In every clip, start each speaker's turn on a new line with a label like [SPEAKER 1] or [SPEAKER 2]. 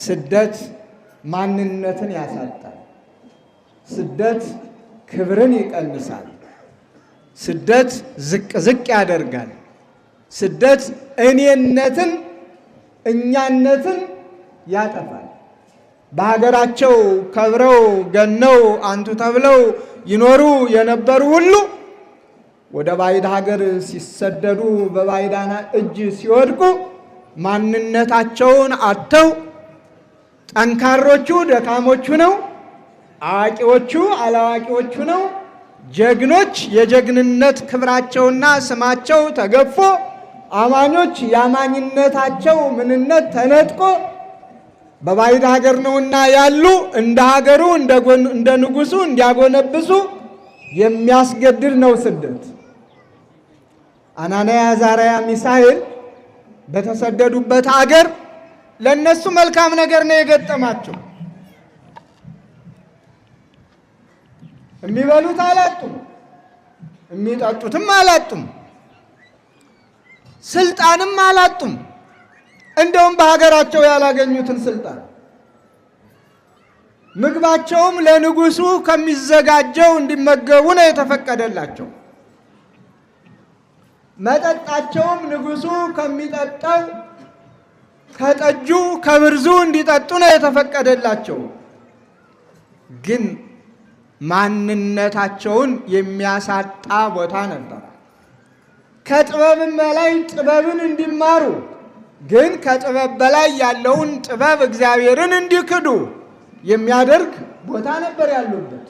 [SPEAKER 1] ስደት ማንነትን ያሳጣል። ስደት ክብርን ይቀንሳል። ስደት ዝቅ ዝቅ ያደርጋል። ስደት እኔነትን እኛነትን ያጠፋል። በሀገራቸው ከብረው ገነው አንቱ ተብለው ይኖሩ የነበሩ ሁሉ ወደ ባዕድ ሀገር ሲሰደዱ በባዕዳን እጅ ሲወድቁ ማንነታቸውን አጥተው ጠንካሮቹ ደካሞቹ ነው፣ አዋቂዎቹ አላዋቂዎቹ ነው፣ ጀግኖች የጀግንነት ክብራቸውና ስማቸው ተገፎ አማኞች የአማኝነታቸው ምንነት ተነጥቆ በባዕድ ሀገር ነውና ያሉ እንደ ሀገሩ እንደ ንጉሱ እንዲያጎነብሱ የሚያስገድድ ነው ስደት። አናንያ አዛርያ ሚሳኤል በተሰደዱበት ሀገር ለነሱ መልካም ነገር ነው የገጠማቸው። የሚበሉት አላጡም፣ የሚጠጡትም አላጡም፣ ስልጣንም አላጡም። እንደውም በሀገራቸው ያላገኙትን ስልጣን ምግባቸውም ለንጉሱ ከሚዘጋጀው እንዲመገቡ ነው የተፈቀደላቸው። መጠጣቸውም ንጉሱ ከሚጠጣው ከጠጁ ከብርዙ እንዲጠጡ ነው የተፈቀደላቸው። ግን ማንነታቸውን የሚያሳጣ ቦታ ነበር። ከጥበብም በላይ ጥበብን እንዲማሩ ግን ከጥበብ በላይ ያለውን ጥበብ እግዚአብሔርን እንዲክዱ የሚያደርግ ቦታ ነበር ያሉበት።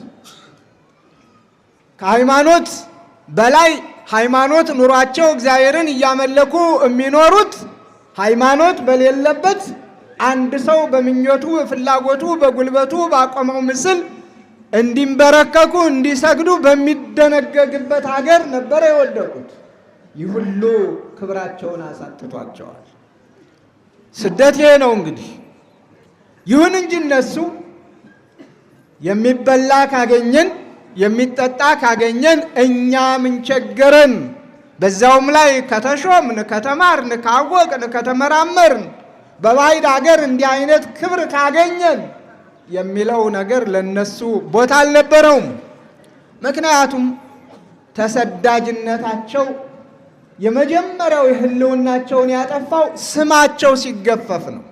[SPEAKER 1] ከሃይማኖት በላይ ሃይማኖት ኑሯቸው እግዚአብሔርን እያመለኩ የሚኖሩት ሃይማኖት በሌለበት አንድ ሰው በምኞቱ ፍላጎቱ በጉልበቱ ባቆመው ምስል እንዲንበረከኩ እንዲሰግዱ በሚደነገግበት ሀገር ነበር የወደቁት። ይህ ሁሉ ክብራቸውን አሳጥቷቸዋል። ስደት ይሄ ነው እንግዲህ። ይሁን እንጂ እነሱ የሚበላ ካገኘን የሚጠጣ ካገኘን እኛ ምን ቸገረን፣ በዛውም ላይ ከተሾምን ከተማርን ካወቅን ከተመራመርን በባዕድ ሀገር እንዲህ አይነት ክብር ካገኘን የሚለው ነገር ለነሱ ቦታ አልነበረውም። ምክንያቱም ተሰዳጅነታቸው የመጀመሪያው የህልውናቸውን ያጠፋው ስማቸው ሲገፈፍ ነው።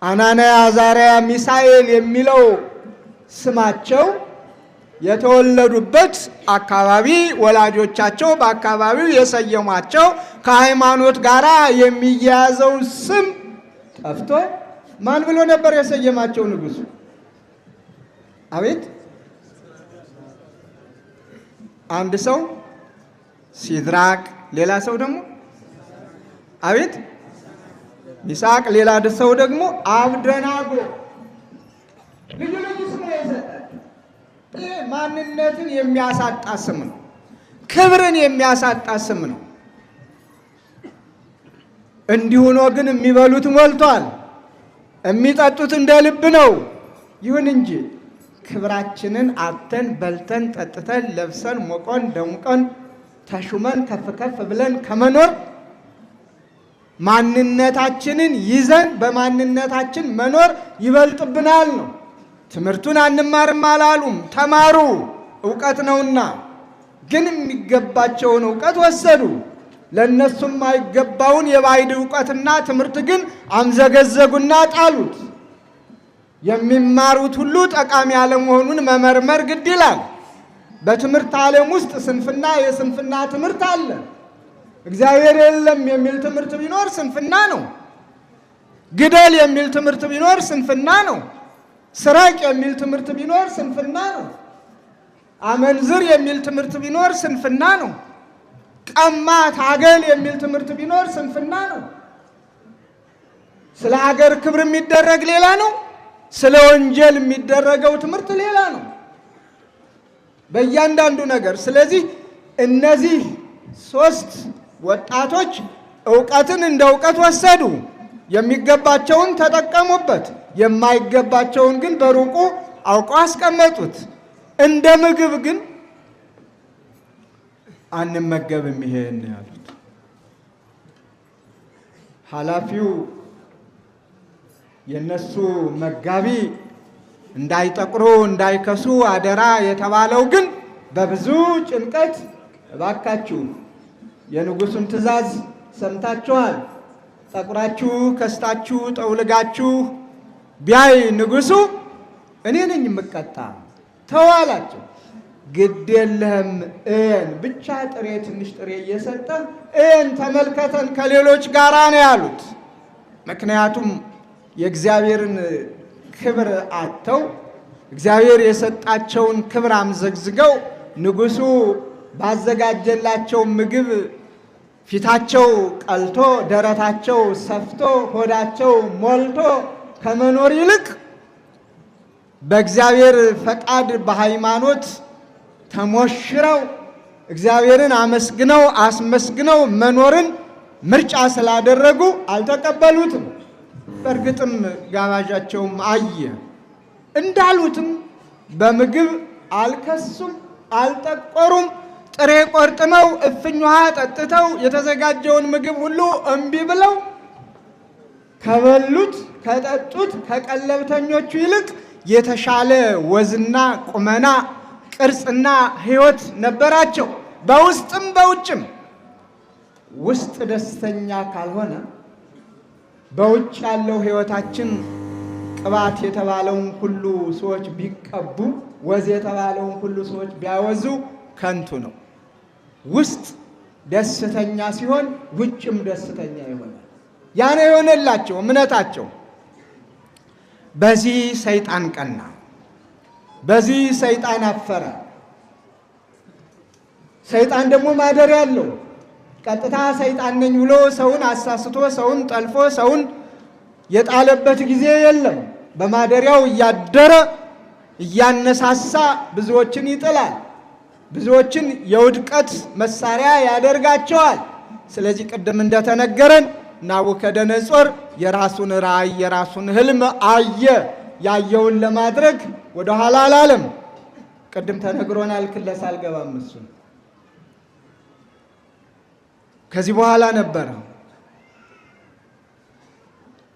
[SPEAKER 1] አናንያ አዛርያ ሚሳኤል የሚለው ስማቸው የተወለዱበት አካባቢ ወላጆቻቸው በአካባቢው የሰየሟቸው ከሃይማኖት ጋር የሚያያዘው ስም ጠፍቶ ማን ብሎ ነበር የሰየማቸው ንጉሱ? አቤት አንድ ሰው ሲድራቅ፣ ሌላ ሰው ደግሞ አቤት ሚሳቅ፣ ሌላ ሰው ደግሞ አብደናጎ። ልዩ ልዩ ስም ነው የሰጣቸው። ይህ ማንነትን የሚያሳጣ ስም ነው። ክብርን የሚያሳጣ ስም ነው። እንዲህ ሆኖ ግን የሚበሉት ሞልቷል፣ የሚጠጡት እንደ ልብ ነው። ይሁን እንጂ ክብራችንን አጥተን በልተን ጠጥተን ለብሰን ሞቆን ደምቆን ተሹመን ከፍ ከፍ ብለን ከመኖር ማንነታችንን ይዘን በማንነታችን መኖር ይበልጥብናል ነው። ትምህርቱን አንማርም አላሉም፣ ተማሩ፣ እውቀት ነውና። ግን የሚገባቸውን እውቀት ወሰዱ። ለእነሱም አይገባውን የባዕድ እውቀትና ትምህርት ግን አምዘገዘጉና ጣሉት። የሚማሩት ሁሉ ጠቃሚ አለመሆኑን መመርመር ግድ ይላል። በትምህርት ዓለም ውስጥ ስንፍና የስንፍና ትምህርት አለ። እግዚአብሔር የለም የሚል ትምህርት ቢኖር ስንፍና ነው። ግደል የሚል ትምህርት ቢኖር ስንፍና ነው። ስረቅ የሚል ትምህርት ቢኖር ስንፍና ነው። አመንዝር የሚል ትምህርት ቢኖር ስንፍና ነው። ቀማ ታገል የሚል ትምህርት ቢኖር ስንፍና ነው። ስለ ሀገር ክብር የሚደረግ ሌላ ነው። ስለ ወንጀል የሚደረገው ትምህርት ሌላ ነው። በእያንዳንዱ ነገር። ስለዚህ እነዚህ ሶስት ወጣቶች ዕውቀትን እንደ ዕውቀት ወሰዱ። የሚገባቸውን ተጠቀሙበት፣ የማይገባቸውን ግን በሩቁ አውቀው አስቀመጡት። እንደ ምግብ ግን አንመገብም ይሄን ያሉት። ኃላፊው የነሱ መጋቢ እንዳይጠቁሩ እንዳይከሱ አደራ የተባለው ግን በብዙ ጭንቀት እባካችሁ የንጉሱን ትእዛዝ ሰምታችኋል፣ ጠቁራችሁ ከስታችሁ ጠውልጋችሁ ቢያይ ንጉሱ እኔ ነኝ የምቀጣ ተዋላቸው። ግድ የለህም እን ብቻ ጥሬ ትንሽ ጥሬ እየሰጠ እን ተመልከተን ከሌሎች ጋራ ነው ያሉት። ምክንያቱም የእግዚአብሔርን ክብር አጥተው እግዚአብሔር የሰጣቸውን ክብር አምዘግዝገው ንጉሱ ባዘጋጀላቸው ምግብ ፊታቸው ቀልቶ ደረታቸው ሰፍቶ ሆዳቸው ሞልቶ ከመኖር ይልቅ በእግዚአብሔር ፈቃድ በሃይማኖት ተሞሽረው እግዚአብሔርን አመስግነው አስመስግነው መኖርን ምርጫ ስላደረጉ አልተቀበሉትም። በእርግጥም ጋባዣቸውም አየ እንዳሉትም በምግብ አልከሱም፣ አልጠቆሩም። ጥሬ ቆርጥመው እፍኝ ውሃ ጠጥተው የተዘጋጀውን ምግብ ሁሉ እምቢ ብለው ከበሉት ከጠጡት ከቀለብተኞቹ ይልቅ የተሻለ ወዝና ቁመና ቅርጽና ሕይወት ነበራቸው። በውስጥም በውጭም ውስጥ ደስተኛ ካልሆነ በውጭ ያለው ሕይወታችን ቅባት የተባለውን ሁሉ ሰዎች ቢቀቡ ወዝ የተባለውን ሁሉ ሰዎች ቢያወዙ ከንቱ ነው። ውስጥ ደስተኛ ሲሆን ውጭም ደስተኛ ይሆናል። ያኔ የሆነላቸው እምነታቸው። በዚህ ሰይጣን ቀና፣ በዚህ ሰይጣን አፈረ። ሰይጣን ደግሞ ማደሪያ አለው። ቀጥታ ሰይጣን ነኝ ብሎ ሰውን አሳስቶ ሰውን ጠልፎ ሰውን የጣለበት ጊዜ የለም። በማደሪያው እያደረ እያነሳሳ ብዙዎችን ይጥላል፣ ብዙዎችን የውድቀት መሳሪያ ያደርጋቸዋል። ስለዚህ ቅድም እንደተነገረን ናቡከደነጾር የራሱን ራእይ የራሱን ህልም አየ። ያየውን ለማድረግ ወደ ኋላ አላለም። ቅድም ተነግሮናል። ክለሳ አልገባም። እሱን ከዚህ በኋላ ነበረ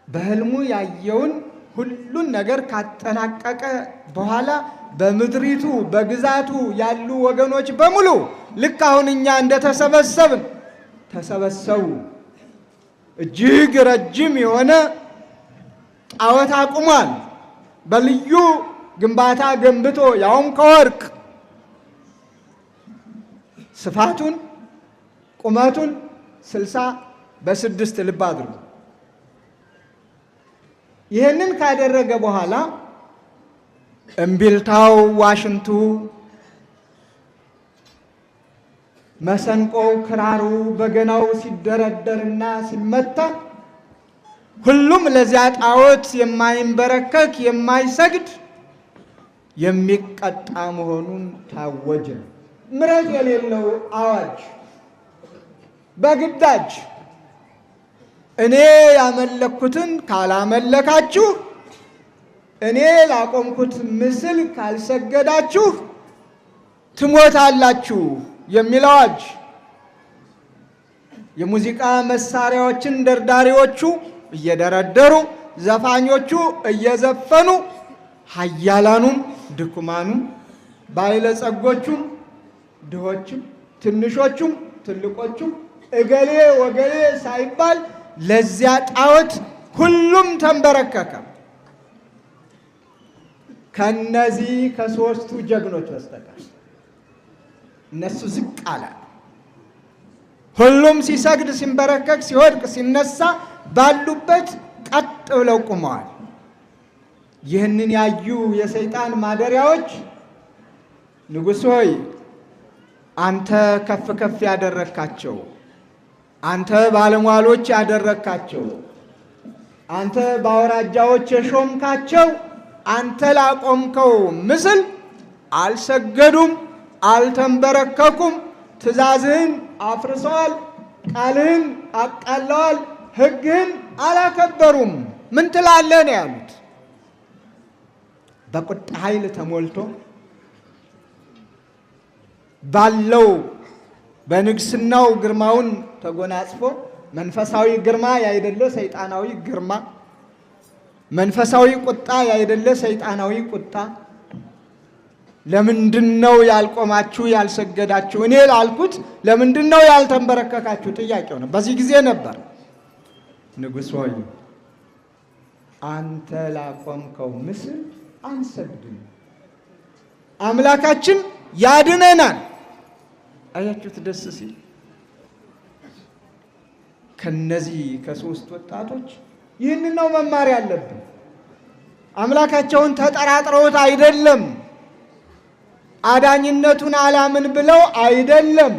[SPEAKER 1] በህልሙ ያየውን ሁሉን ነገር ካጠናቀቀ በኋላ በምድሪቱ በግዛቱ ያሉ ወገኖች በሙሉ ልክ አሁን እኛ እንደተሰበሰብን ተሰበሰቡ። እጅግ ረጅም የሆነ ጣዖት አቁሟል። በልዩ ግንባታ ገንብቶ ያውም ከወርቅ ስፋቱን ቁመቱን 60 ልብ አድርጉ። ይህንን ካደረገ በኋላ እምቢልታው፣ ዋሽንቱ፣ መሰንቆው፣ ክራሩ፣ በገናው ሲደረደርና ሲመታ ሁሉም ለዚያ ጣዖት የማይንበረከክ የማይሰግድ የሚቀጣ መሆኑን ታወጀ። ምሕረት የሌለው አዋጅ በግዳጅ እኔ ያመለኩትን ካላመለካችሁ፣ እኔ ላቆምኩት ምስል ካልሰገዳችሁ ትሞታላችሁ የሚል አዋጅ። የሙዚቃ መሳሪያዎችን ደርዳሪዎቹ እየደረደሩ ዘፋኞቹ እየዘፈኑ ኃያላኑም ድኩማኑም ባለጸጎቹም ድሆችም ትንሾቹም ትልቆቹም እገሌ ወገሌ ሳይባል ለዚያ ጣዖት ሁሉም ተንበረከከ። ከነዚህ ከሶስቱ ጀግኖች በስተቀር እነሱ ዝቅ አለ። ሁሉም ሲሰግድ ሲንበረከክ ሲወድቅ ሲነሳ ባሉበት ቀጥ ብለው ቆመዋል። ይህንን ያዩ የሰይጣን ማደሪያዎች ንጉሥ ሆይ አንተ ከፍ ከፍ ያደረካቸው፣ አንተ ባለሟሎች ያደረካቸው፣ አንተ በአውራጃዎች የሾምካቸው፣ አንተ ላቆምከው ምስል አልሰገዱም፣ አልተንበረከኩም፣ ትእዛዝህን አፍርሰዋል፣ ቃልህን አቃለዋል፣ ሕግህን አላከበሩም። ምን ትላለህ ነው ያሉት። በቁጣ ኃይል ተሞልቶ ባለው በንግስናው ግርማውን ተጎናጽፎ መንፈሳዊ ግርማ ያይደለ ሰይጣናዊ ግርማ መንፈሳዊ ቁጣ ያይደለ ሰይጣናዊ ቁጣ። ለምንድነው ያልቆማችሁ ያልሰገዳችሁ? እኔ ላልኩት ለምንድነው ያልተንበረከካችሁ? ጥያቄው ነው። በዚህ ጊዜ ነበር ንጉሥ ሆይ አንተ ላቆምከው ምስል አንሰግድም፣ አምላካችን ያድነናል። አያችሁት ደስ ሲል። ከነዚህ ከሶስት ወጣቶች ይህንን ነው መማር ያለብን። አምላካቸውን ተጠራጥረውት አይደለም፣ አዳኝነቱን አላምን ብለው አይደለም።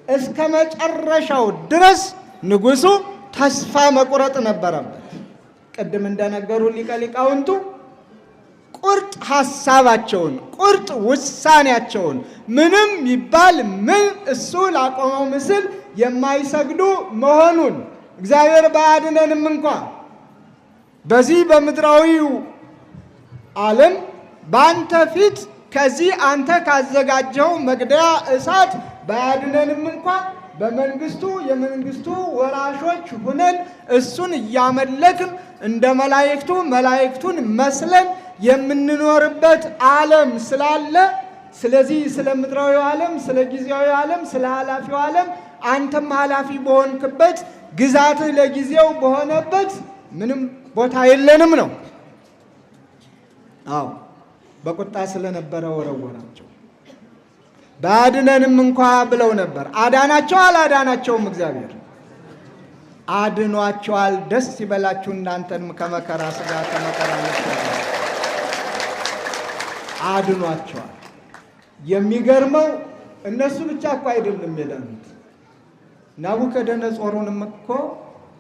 [SPEAKER 1] እስከ መጨረሻው ድረስ ንጉሡ ተስፋ መቁረጥ ነበረበት። ቅድም እንደነገሩ ሊቀ ሊቃውንቱ ቁርጥ ሐሳባቸውን ቁርጥ ውሳኔያቸውን ምንም ይባል ምን እሱ ላቆመው ምስል የማይሰግዱ መሆኑን እግዚአብሔር ባያድነንም እንኳ በዚህ በምድራዊው ዓለም በአንተ ፊት ከዚህ አንተ ካዘጋጀው መግደያ እሳት ባያድነንም እንኳ በመንግስቱ የመንግስቱ ወራሾች ሁነን እሱን እያመለክን እንደ መላእክቱን መስለን የምንኖርበት ዓለም ስላለ፣ ስለዚህ ስለ ምድራዊው ዓለም፣ ስለ ጊዜያዊ ዓለም፣ ስለ ኃላፊው ዓለም አንተም ኃላፊ በሆንክበት ግዛትህ ለጊዜው በሆነበት ምንም ቦታ የለንም ነው። አዎ በቁጣ ስለነበረ ወረወራቸው። ባድነንም እንኳ ብለው ነበር። አዳናቸው አላዳናቸውም? እግዚአብሔር አድኗቸዋል። ደስ ይበላችሁ እናንተንም ከመከራ ሥጋ ከመከራ ነፍስ አድኗቸዋል። የሚገርመው እነሱ ብቻ እኮ አይደለም የዳኑት። ናቡከደነጾሩንም እኮ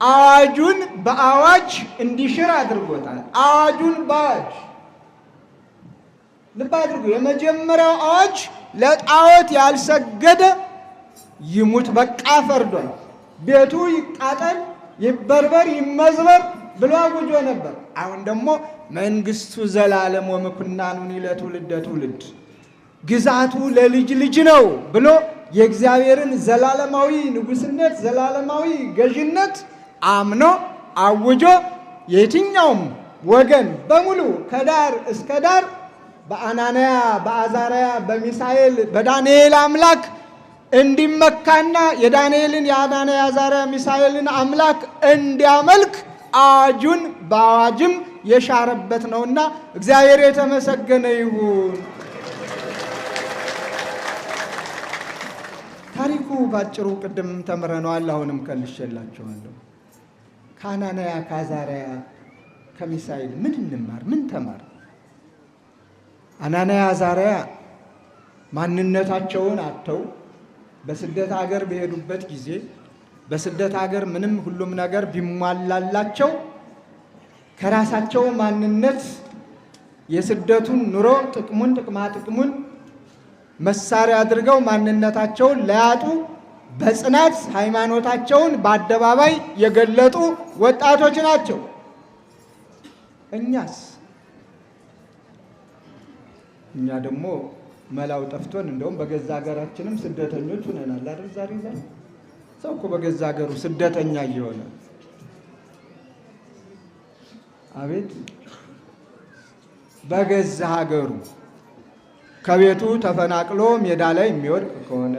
[SPEAKER 1] አዋጁን በአዋጅ እንዲሽር አድርጎታል። አዋጁን በአዋጅ ልብ አድርጉ። የመጀመሪያው አዋጅ ለጣዖት ያልሰገደ ይሙት በቃ ፈርዷል። ቤቱ ይቃጠል፣ ይበርበር፣ ይመዝበር ብሎ አውጆ ነበር። አሁን ደግሞ መንግስቱ ዘላለም ወምኩናኑኒ ለትውልደ ትውልድ ግዛቱ ለልጅ ልጅ ነው ብሎ የእግዚአብሔርን ዘላለማዊ ንጉስነት ዘላለማዊ ገዥነት አምኖ አውጆ የትኛውም ወገን በሙሉ ከዳር እስከ ዳር በአናንያ በአዛርያ በሚሳኤል በዳንኤል አምላክ እንዲመካና የዳንኤልን የአናንያ የአዛርያ ሚሳኤልን አምላክ እንዲያመልክ አዋጁን በአዋጅም የሻረበት ነውና እግዚአብሔር የተመሰገነ ይሁን። ታሪኩ ባጭሩ ቅድም ተምረነዋል። አሁንም ከልሼላችኋለሁ። ከአናንያ ከአዛርያ ከሚሳኤል ምን እንማር? ምን ተማር? አናንያ አዛርያ ማንነታቸውን አጥተው በስደት ሀገር በሄዱበት ጊዜ በስደት ሀገር ምንም ሁሉም ነገር ቢሟላላቸው ከራሳቸው ማንነት የስደቱን ኑሮ ጥቅሙን ጥቅማጥቅሙን መሳሪያ አድርገው ማንነታቸውን ለያጡ በጽናት ሃይማኖታቸውን በአደባባይ የገለጡ ወጣቶች ናቸው። እኛ ደግሞ መላው ጠፍቶን እንደውም በገዛ ሀገራችንም ስደተኞች ሆነናል አይደል? ዛሬ ሰው እኮ በገዛ ሀገሩ ስደተኛ እየሆነ አቤት! በገዛ ሀገሩ ከቤቱ ተፈናቅሎ ሜዳ ላይ የሚወድቅ ከሆነ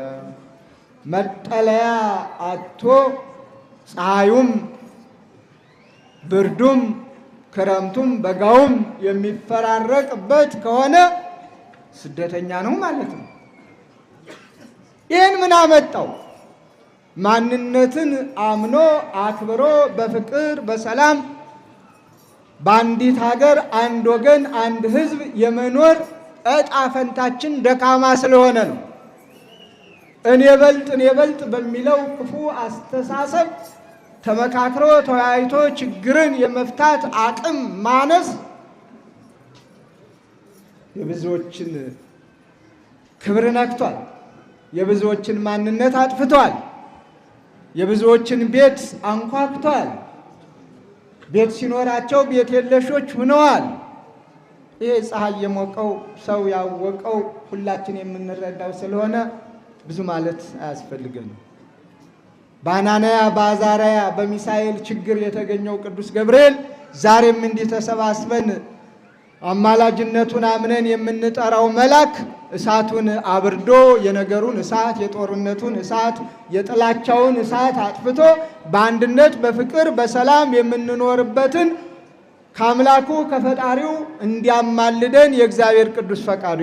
[SPEAKER 1] መጠለያ አጥቶ ፀሐዩም ብርዱም ክረምቱም በጋውም የሚፈራረቅበት ከሆነ ስደተኛ ነው ማለት ነው። ይህን ምን አመጣው? ማንነትን አምኖ አክብሮ በፍቅር በሰላም በአንዲት ሀገር አንድ ወገን አንድ ሕዝብ የመኖር ዕጣ ፈንታችን ደካማ ስለሆነ ነው። እኔ በልጥ በሚለው ክፉ አስተሳሰብ ተመካክሮ ተወያይቶ ችግርን የመፍታት አቅም ማነስ የብዙዎችን ክብር ነክቷል። የብዙዎችን ማንነት አጥፍቷል። የብዙዎችን ቤት አንኳኩቷል። ቤት ሲኖራቸው ቤት የለሾች ሆነዋል። ይሄ ፀሐይ የሞቀው ሰው ያወቀው ሁላችን የምንረዳው ስለሆነ ብዙ ማለት አያስፈልገንም። በአናንያ በአዛርያ በሚሳኤል ችግር የተገኘው ቅዱስ ገብርኤል ዛሬም እንዲህ ተሰባስበን አማላጅነቱን አምነን የምንጠራው መልአክ እሳቱን አብርዶ የነገሩን እሳት፣ የጦርነቱን እሳት፣ የጥላቻውን እሳት አጥፍቶ በአንድነት በፍቅር በሰላም የምንኖርበትን ከአምላኩ ከፈጣሪው እንዲያማልደን የእግዚአብሔር ቅዱስ ፈቃዱ